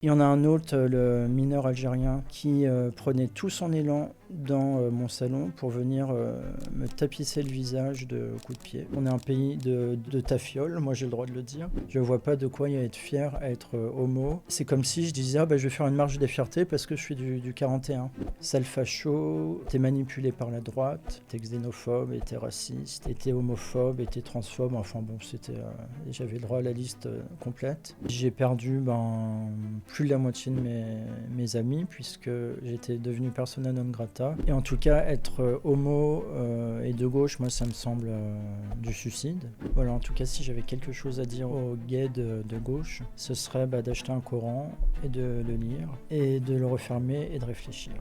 Il y en a un autre, le mineur algérien, qui prenait tout son élan dans mon salon pour venir me tapisser le visage de coups de pied. On est un pays de tafioles, moi j'ai le droit de le dire. Je vois pas de quoi y être fier à être homo. C'est comme si je disais je vais faire une marche des fiertés parce que je suis du 41. Sale facho, t'es manipulé par la droite, t'es xénophobe, t'es raciste, t'es homophobe, t'es transphobe, enfin bon, j'avais le droit à la liste complète. J'ai perdu plus de la moitié de mes amis puisque j'étais devenu persona non grata. Et en tout cas, être homo et de gauche, moi ça me semble du suicide. Voilà, en tout cas, si j'avais quelque chose à dire aux gays de gauche, ce serait d'acheter un Coran et de le lire et de le refermer et de réfléchir.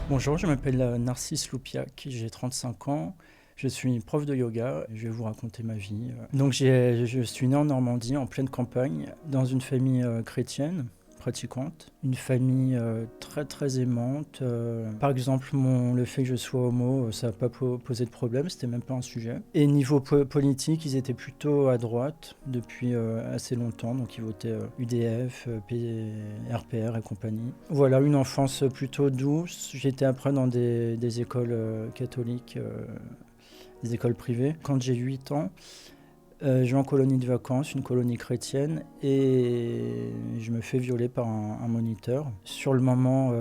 Bonjour, je m'appelle Narcisse Loupiac, j'ai 35 ans. Je suis prof de yoga, je vais vous raconter ma vie. Donc je suis né en Normandie, en pleine campagne, dans une famille chrétienne, pratiquante. Une famille très très aimante. Par exemple, le fait que je sois homo, ça n'a pas posé de problème, c'était même pas un sujet. Et niveau politique, ils étaient plutôt à droite depuis assez longtemps, donc ils votaient UDF, RPR et compagnie. Voilà, une enfance plutôt douce. J'étais après dans des écoles catholiques, des écoles privées. Quand j'ai 8 ans, je vais en colonie de vacances, une colonie chrétienne, et je me fais violer par un moniteur. Sur le moment,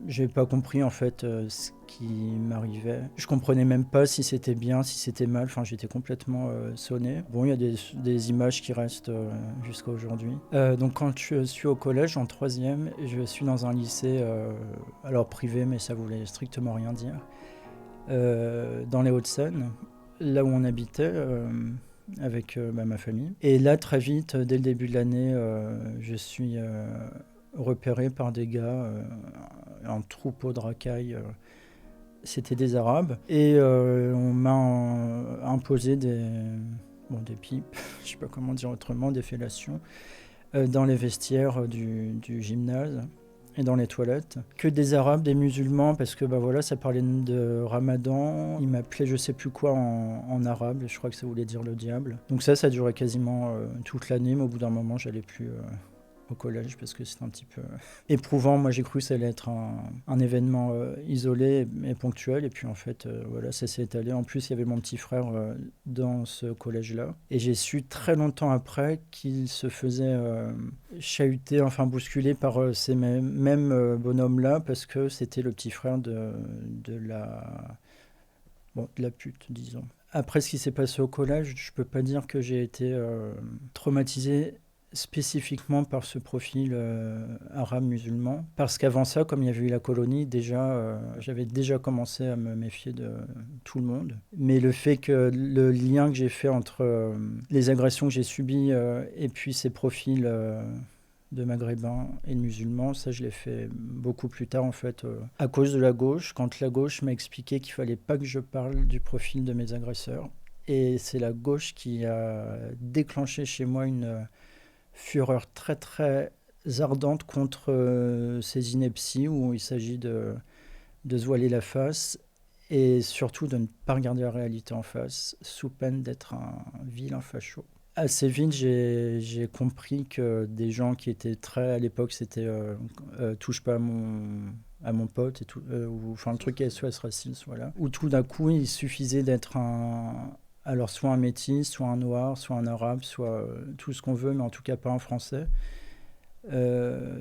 j'ai pas compris en fait ce qui m'arrivait. Je comprenais même pas si c'était bien, si c'était mal. Enfin, j'étais complètement sonné. Bon, il y a des images qui restent jusqu'à aujourd'hui. Donc, quand je suis au collège, en troisième, je suis dans un lycée, alors privé, mais ça voulait strictement rien dire. Dans les Hauts-de-Seine, là où on habitait avec ma famille. Et là, très vite, dès le début de l'année, je suis repéré par des gars, un troupeau de racailles. C'était des Arabes. Et on m'a imposé des pipes, je sais pas comment dire autrement, des fellations, dans les vestiaires du gymnase et dans les toilettes. Que des Arabes, des musulmans, parce que ça parlait de Ramadan. Ils m'appelaient je sais plus quoi en arabe, je crois que ça voulait dire le diable. Donc ça durait quasiment toute l'année, mais au bout d'un moment, j'allais plus au collège parce que c'était un petit peu éprouvant. Moi, j'ai cru que ça allait être un événement isolé et ponctuel, et puis en fait, ça s'est étalé. En plus, il y avait mon petit frère dans ce collège-là, et j'ai su très longtemps après qu'il se faisait chahuter, enfin bousculer par ces mêmes bonhommes-là, parce que c'était le petit frère de la pute, disons. Après ce qui s'est passé au collège, je peux pas dire que j'ai été traumatisé spécifiquement par ce profil arabe musulman, parce qu'avant ça, comme il y avait eu la colonie, j'avais déjà commencé à me méfier de tout le monde. Mais le fait que le lien que j'ai fait entre les agressions que j'ai subies et puis ces profils de maghrébins et de musulmans, ça je l'ai fait beaucoup plus tard en fait, à cause de la gauche, quand la gauche m'a expliqué qu'il fallait pas que je parle du profil de mes agresseurs. Et c'est la gauche qui a déclenché chez moi une fureur très très ardente contre ces inepties où il s'agit de se voiler la face et surtout de ne pas regarder la réalité en face sous peine d'être un vilain facho. Assez vite, j'ai compris que des gens qui étaient très, à l'époque, c'était touche pas à mon pote, et tout, ou enfin le truc SOS Racisme, voilà. Où tout d'un coup, il suffisait d'être alors soit un métis, soit un noir, soit un arabe, soit tout ce qu'on veut, mais en tout cas pas un français.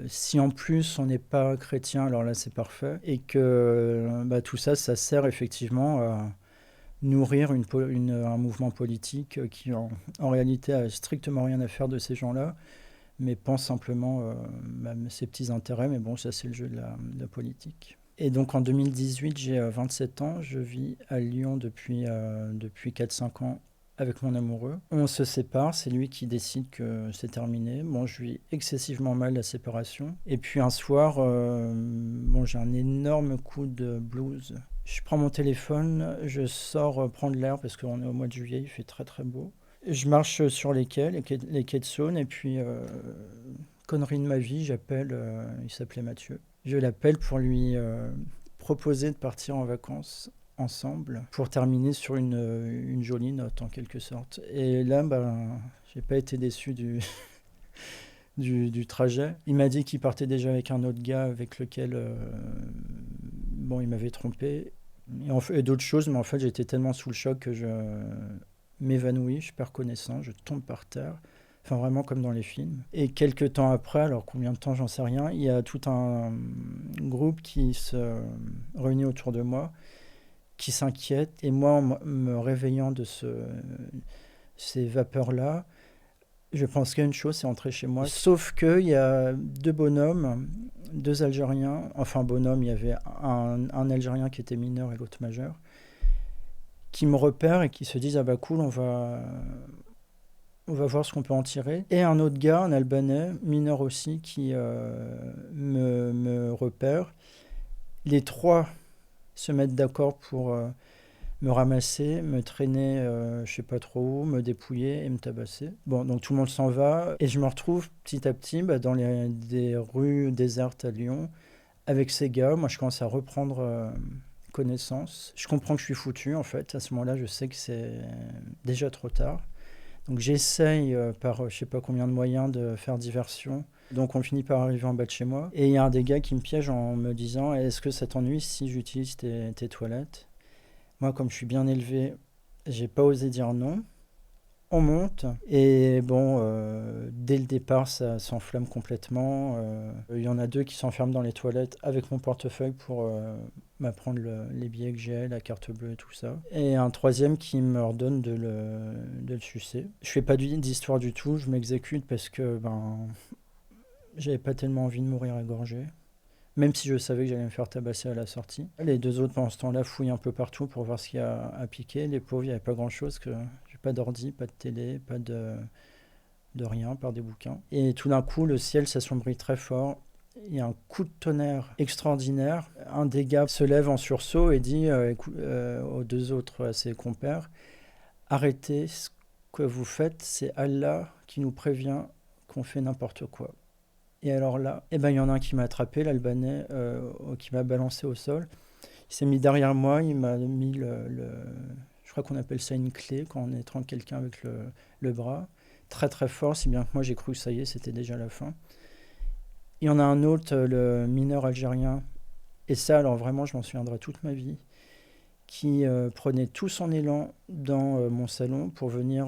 Si en plus on n'est pas chrétien, alors là c'est parfait. Et que tout ça, ça sert effectivement à nourrir un mouvement politique qui en réalité a strictement rien à faire de ces gens-là, mais pense simplement ses petits intérêts. Mais bon, ça c'est le jeu de la politique. Et donc en 2018, j'ai 27 ans, je vis à Lyon depuis 4-5 ans avec mon amoureux. On se sépare, c'est lui qui décide que c'est terminé. Bon, je vis excessivement mal la séparation. Et puis un soir, j'ai un énorme coup de blues. Je prends mon téléphone, je sors prendre l'air parce qu'on est au mois de juillet, il fait très très beau. Je marche sur les quais de Saône, et puis, connerie de ma vie, j'appelle, il s'appelait Mathieu. Je l'appelle pour lui proposer de partir en vacances ensemble pour terminer sur une jolie note en quelque sorte. Et là, j'ai pas été déçu du trajet. Il m'a dit qu'il partait déjà avec un autre gars avec lequel il m'avait trompé. Et d'autres choses, mais en fait j'étais tellement sous le choc que je m'évanouis, je perds connaissance, je tombe par terre. Enfin, vraiment comme dans les films. Et quelques temps après, alors combien de temps, j'en sais rien, il y a tout un groupe qui se réunit autour de moi, qui s'inquiète. Et moi, en me réveillant de ces vapeurs-là, je pense qu'à une chose, c'est entrer chez moi. Sauf qu'il y a deux bonhommes, deux Algériens. Enfin, bonhomme, il y avait un Algérien qui était mineur et l'autre majeur, qui me repèrent et qui se disent « Ah bah cool, on va voir ce qu'on peut en tirer ». Et un autre gars, un Albanais, mineur aussi, qui me repère. Les trois se mettent d'accord pour me ramasser, me traîner je sais pas trop où, me dépouiller et me tabasser. Bon, donc tout le monde s'en va et je me retrouve petit à petit dans des rues désertes à Lyon avec ces gars. Moi, je commence à reprendre connaissance. Je comprends que je suis foutu en fait. À ce moment-là, je sais que c'est déjà trop tard. Donc j'essaye par je sais pas combien de moyens de faire diversion. Donc on finit par arriver en bas de chez moi. Et il y a un des gars qui me piège en me disant « Est-ce que ça t'ennuie si j'utilise tes toilettes ?» Moi, comme je suis bien élevé, j'ai pas osé dire non. On monte et dès le départ, ça s'enflamme complètement. Il y en a deux qui s'enferment dans les toilettes avec mon portefeuille pour m'apprendre les billets que j'ai, la carte bleue et tout ça. Et un troisième qui me ordonne de le sucer. Je fais pas d'histoire du tout, je m'exécute parce que j'avais pas tellement envie de mourir égorgé. Même si je savais que j'allais me faire tabasser à la sortie. Les deux autres, pendant ce temps-là, fouillent un peu partout pour voir ce qu'il y a à piquer. Les pauvres, il n'y avait pas grand-chose, que j'ai pas d'ordi, pas de télé, pas de rien, par des bouquins. Et tout d'un coup, le ciel s'assombrit très fort. Il y a un coup de tonnerre extraordinaire. Un des gars se lève en sursaut et dit aux deux autres, à ses compères, « Arrêtez, ce que vous faites, c'est Allah qui nous prévient qu'on fait n'importe quoi. » Et alors là, il y en a un qui m'a attrapé, l'Albanais, qui m'a balancé au sol. Il s'est mis derrière moi, il m'a mis je crois qu'on appelle ça une clé, quand on étrangle quelqu'un avec le bras. Très très fort, si bien que moi j'ai cru que ça y est, c'était déjà la fin. Il y en a un autre, le mineur algérien, et ça alors vraiment je m'en souviendrai toute ma vie, qui prenait tout son élan dans mon salon pour venir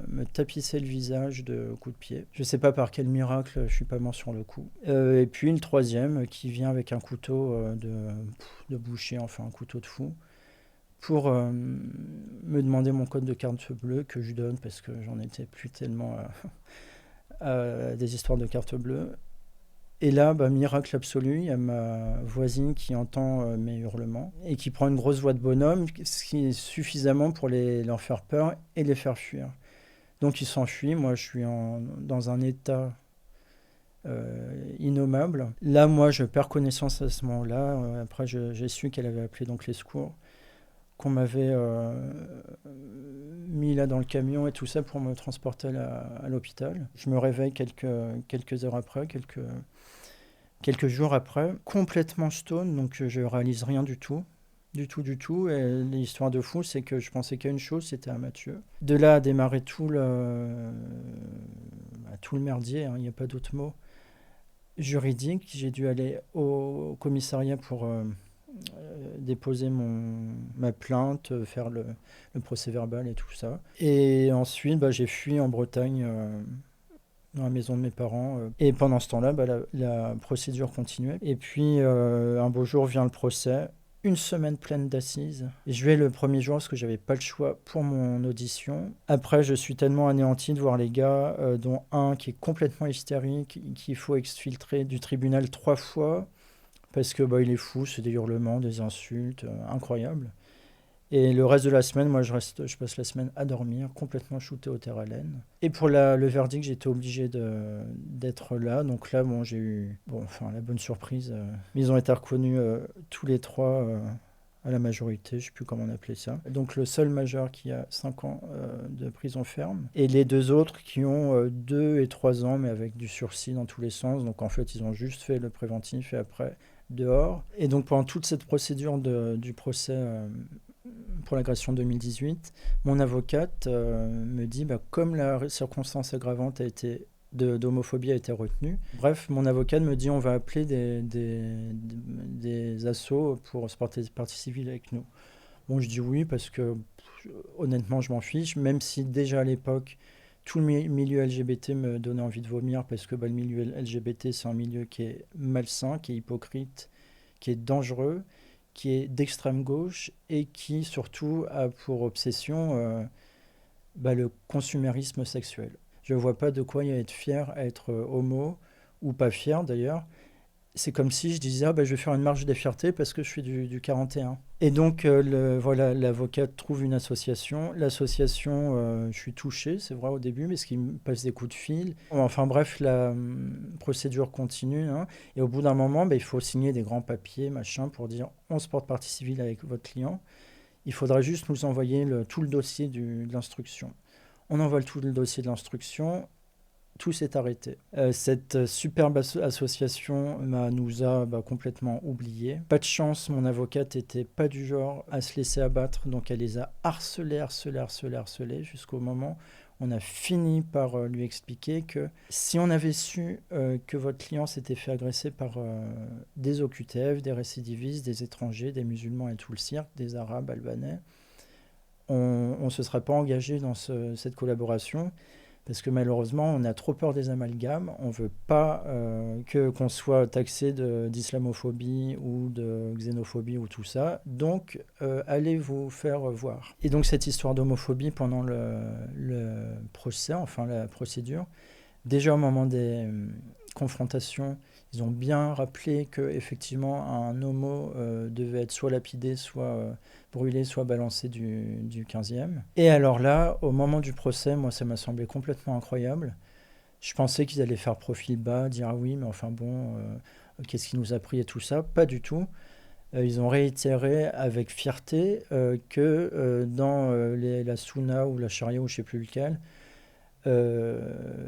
me tapisser le visage de coups de pied. Je ne sais pas par quel miracle, je ne suis pas mort sur le coup. Et puis le troisième qui vient avec un couteau de boucher, enfin un couteau de fou, pour me demander mon code de carte bleue que je donne parce que j'en étais plus tellement à des histoires de carte bleue. Et là, miracle absolu, il y a ma voisine qui entend mes hurlements et qui prend une grosse voix de bonhomme, ce qui est suffisamment pour leur faire peur et les faire fuir. Donc ils s'enfuient, moi je suis dans un état innommable. Là, moi, je perds connaissance à ce moment-là. Après, j'ai su qu'elle avait appelé donc les secours, qu'on m'avait mis là dans le camion et tout ça pour me transporter à l'hôpital. Je me réveille quelques heures après, quelques jours après, complètement stone, donc je réalise rien du tout. Du tout. Et l'histoire de fou, c'est que je pensais qu'à une chose, c'était à Mathieu. De là a démarré tout le merdier, il n'y a pas d'autre mot, juridique. J'ai dû aller au commissariat pour déposer ma plainte, faire le procès verbal et tout ça. Et ensuite, j'ai fui en Bretagne, dans la maison de mes parents. Et pendant ce temps-là, la procédure continuait. Et puis, un beau jour vient le procès. Une semaine pleine d'assises. Je vais le premier jour parce que j'avais pas le choix pour mon audition. Après, je suis tellement anéanti de voir les gars, dont un qui est complètement hystérique, qu'il faut exfiltrer du tribunal 3 fois parce que il est fou, c'est des hurlements, des insultes, incroyables. Et le reste de la semaine, moi, je passe la semaine à dormir, complètement shooté au terre à laine. Et pour le verdict, j'étais obligé d'être là. Donc là, j'ai eu la bonne surprise. Ils ont été reconnus tous les trois à la majorité, je ne sais plus comment on appelait ça. Donc le seul majeur qui a 5 ans de prison ferme. Et les deux autres qui ont 2 et 3 ans, mais avec du sursis dans tous les sens. Donc en fait, ils ont juste fait le préventif et après dehors. Et donc pendant toute cette procédure du procès pour l'agression 2018, mon avocate me dit, comme la circonstance aggravante d'homophobie a été retenue. Bref, mon avocate me dit on va appeler des assos pour se porter partie civile avec nous. Bon, je dis oui parce que honnêtement, je m'en fiche, même si déjà à l'époque, tout le milieu LGBT me donnait envie de vomir parce que le milieu LGBT, c'est un milieu qui est malsain, qui est hypocrite, qui est dangereux, qui est d'extrême gauche et qui surtout a pour obsession le consumérisme sexuel. Je ne vois pas de quoi y être fier à être homo, ou pas fier d'ailleurs. C'est comme si je disais je vais faire une marche des fiertés parce que je suis du 41. Et donc l'avocate trouve une association. L'association, je suis touché, c'est vrai au début, mais ce qui me passe des coups de fil. Enfin bref, la procédure continue. Hein, et au bout d'un moment, il faut signer des grands papiers, machin, pour dire on se porte partie civile avec votre client. Il faudra juste nous envoyer tout le dossier de l'instruction. On envoie tout le dossier de l'instruction. Tout s'est arrêté. Cette superbe association nous a complètement oubliés. Pas de chance, mon avocate n'était pas du genre à se laisser abattre, donc elle les a harcelés jusqu'au moment où on a fini par lui expliquer que si on avait su que votre client s'était fait agresser par des OQTF, des récidivistes, des étrangers, des musulmans et tout le cirque, des arabes, albanais, on ne se serait pas engagé dans cette collaboration. Parce que malheureusement, on a trop peur des amalgames. On ne veut pas qu'on soit taxé d'islamophobie ou de xénophobie ou tout ça. Donc, allez vous faire voir. Et donc, cette histoire d'homophobie pendant le procès, enfin la procédure, déjà au moment des confrontations, ils ont bien rappelé qu'effectivement, un homo devait être soit lapidé, soit brûlé, soit balancé du 15e. Et alors là, au moment du procès, moi, ça m'a semblé complètement incroyable. Je pensais qu'ils allaient faire profil bas, dire oui, mais enfin bon, qu'est-ce qui nous a pris et tout ça. Pas du tout. Ils ont réitéré avec fierté que dans la sunna ou la charia ou je ne sais plus lequel,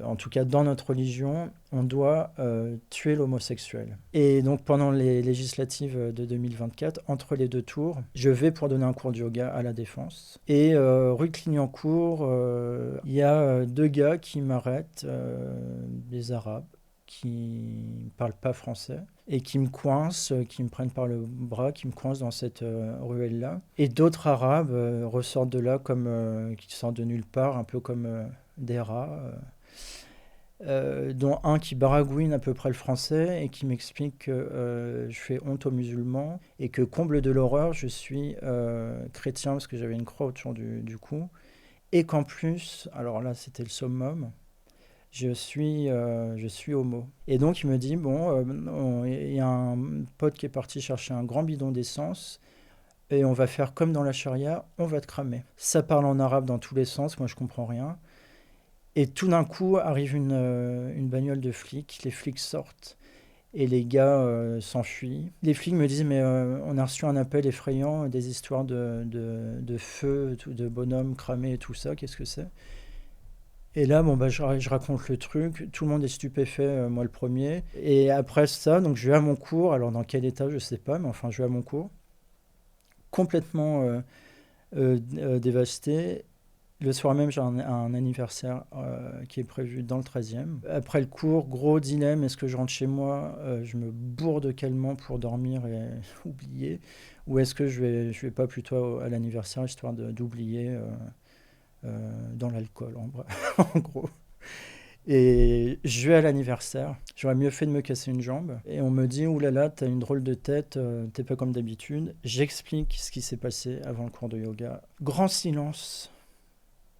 en tout cas dans notre religion, on doit tuer l'homosexuel. Et donc pendant les législatives de 2024, entre les deux tours, je vais pour donner un cours de yoga à la Défense. Et rue Clignancourt, il y a deux gars qui m'arrêtent, des Arabes, qui ne parlent pas français, et qui me coincent, qui me prennent par le bras, qui me coincent dans cette ruelle-là. Et d'autres Arabes ressortent de là qui sortent de nulle part, un peu comme des rats, dont un qui baragouine à peu près le français et qui m'explique que je fais honte aux musulmans et que, comble de l'horreur, je suis chrétien parce que j'avais une croix autour du cou et qu'en plus, alors là c'était le summum, je suis homo. Et donc il me dit, il y a un pote qui est parti chercher un grand bidon d'essence et on va faire comme dans la charia, on va te cramer. Ça parle en arabe dans tous les sens, moi je comprends rien. Et tout d'un coup arrive une bagnole de flics, les flics sortent et les gars s'enfuient. Les flics me disent mais on a reçu un appel effrayant, des histoires de feu, de bonhommes cramés et tout ça, qu'est-ce que c'est ? Et là, je raconte le truc, tout le monde est stupéfait, moi le premier. Et après ça, donc je vais à mon cours, alors dans quel état, je sais pas, mais enfin je vais à mon cours, complètement dévasté. Le soir même, j'ai un anniversaire qui est prévu dans le 13e. Après le cours, gros dilemme, est-ce que je rentre chez moi, je me bourre de calmant pour dormir et oublier, ou est-ce que je vais pas plutôt à l'anniversaire histoire d'oublier dans l'alcool, en gros. Et je vais à l'anniversaire, j'aurais mieux fait de me casser une jambe. Et on me dit, oulala, t'as une drôle de tête, t'es pas comme d'habitude. J'explique ce qui s'est passé avant le cours de yoga. Grand silence.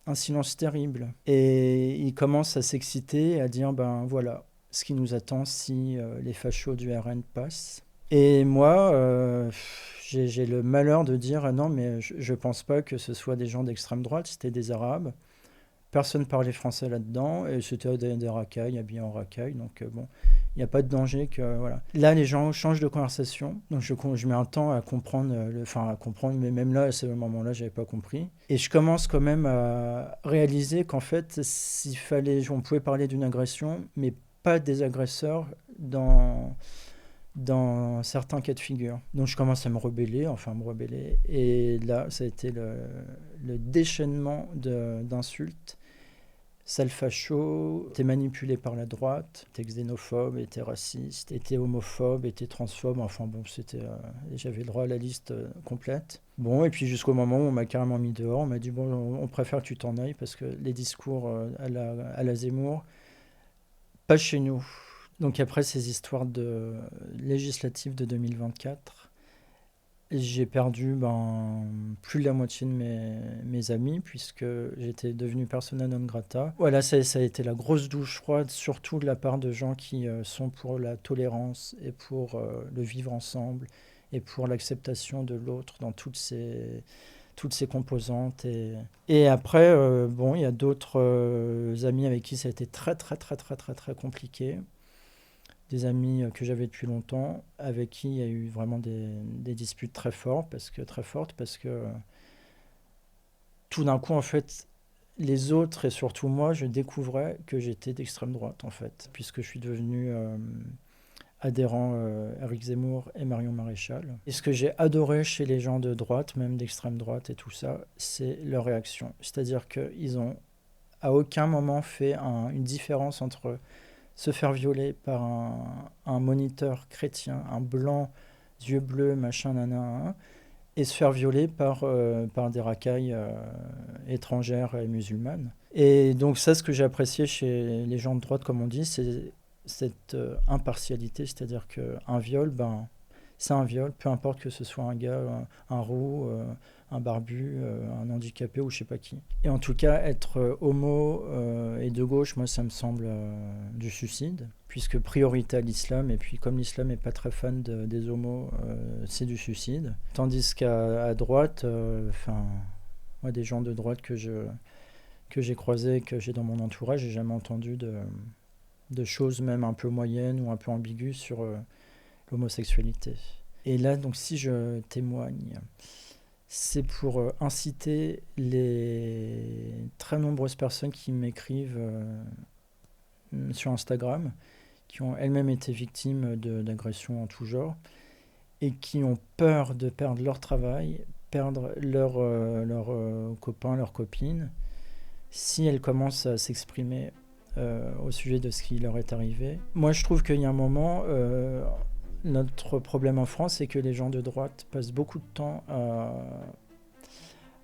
Un silence terrible. Et il commence à s'exciter et à dire, voilà, ce qui nous attend si les fachos du RN passent. Et moi, j'ai le malheur de dire, non, mais je pense pas que ce soit des gens d'extrême droite, c'était des Arabes. Personne parlait français là-dedans, et c'était des racailles, habillés en racailles, donc il n'y a pas de danger que, voilà. Là, les gens changent de conversation, donc je mets un temps à comprendre, mais même là, à ce moment-là, j'avais pas compris. Et je commence quand même à réaliser qu'en fait, on pouvait parler d'une agression, mais pas des agresseurs dans dans certains cas de figure. Donc je commence à me rebeller, et là, ça a été le déchaînement d'insultes. Sale facho, t'es manipulé par la droite, t'es xénophobe, t'es raciste, t'es homophobe, t'es transphobe, j'avais le droit à la liste complète. Bon, et puis jusqu'au moment où on m'a carrément mis dehors, on m'a dit bon, on préfère que tu t'en ailles parce que les discours à la Zemmour, pas chez nous. Donc après ces histoires de législatives de 2024, j'ai perdu plus de la moitié de mes amis puisque j'étais devenu persona non grata. Voilà, ça a été la grosse douche froide, surtout de la part de gens qui sont pour la tolérance et pour le vivre ensemble et pour l'acceptation de l'autre dans toutes ses composantes. Et après, il y a d'autres amis avec qui ça a été très, très, très, très, très, très compliqué. Des amis que j'avais depuis longtemps, avec qui il y a eu vraiment des disputes très fortes, parce que tout d'un coup, en fait, les autres et surtout moi, je découvrais que j'étais d'extrême droite, en fait, puisque je suis devenu adhérent Éric Zemmour et Marion Maréchal. Et ce que j'ai adoré chez les gens de droite, même d'extrême droite et tout ça, c'est leur réaction. C'est-à-dire qu'ils ont à aucun moment fait une différence entre se faire violer par un moniteur chrétien, un blanc, yeux bleus, machin, nana, et se faire violer par des racailles étrangères et musulmanes. Et donc ça, ce que j'ai apprécié chez les gens de droite, comme on dit, c'est cette impartialité, c'est-à-dire qu'un viol, c'est un viol, peu importe que ce soit un gars, un roux, un barbu, un handicapé ou je sais pas qui. Et en tout cas, être homo et de gauche, moi, ça me semble du suicide, puisque priorité à l'islam, et puis comme l'islam n'est pas très fan des homos, c'est du suicide. Tandis qu'à droite, moi, des gens de droite que j'ai croisés, que j'ai dans mon entourage, j'ai jamais entendu de choses même un peu moyennes ou un peu ambiguës sur l'homosexualité. Et là, donc, si je témoigne, c'est pour inciter les très nombreuses personnes qui m'écrivent sur Instagram, qui ont elles-mêmes été victimes d'agressions en tout genre, et qui ont peur de perdre leur travail, perdre leurs copains, leurs copines, si elles commencent à s'exprimer au sujet de ce qui leur est arrivé. Moi, je trouve qu'il y a un moment, notre problème en France, c'est que les gens de droite passent beaucoup de temps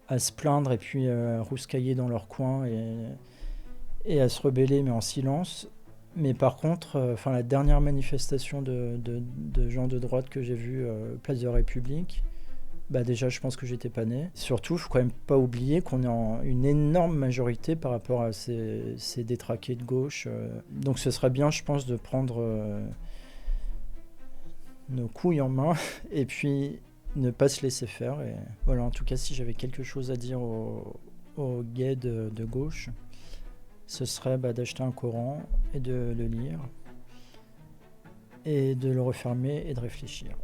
à se plaindre et puis à rouscailler dans leur coin et à se rebeller, mais en silence. Mais par contre, la dernière manifestation de gens de droite que j'ai vue place de la République, déjà, je pense que j'étais pas né. Surtout, il faut quand même pas oublier qu'on est en une énorme majorité par rapport à ces détraqués de gauche. Donc ce serait bien, je pense, de prendre nos couilles en main et puis ne pas se laisser faire. Et voilà, en tout cas, si j'avais quelque chose à dire aux gays de gauche, ce serait d'acheter un Coran et de le lire et de le refermer et de réfléchir.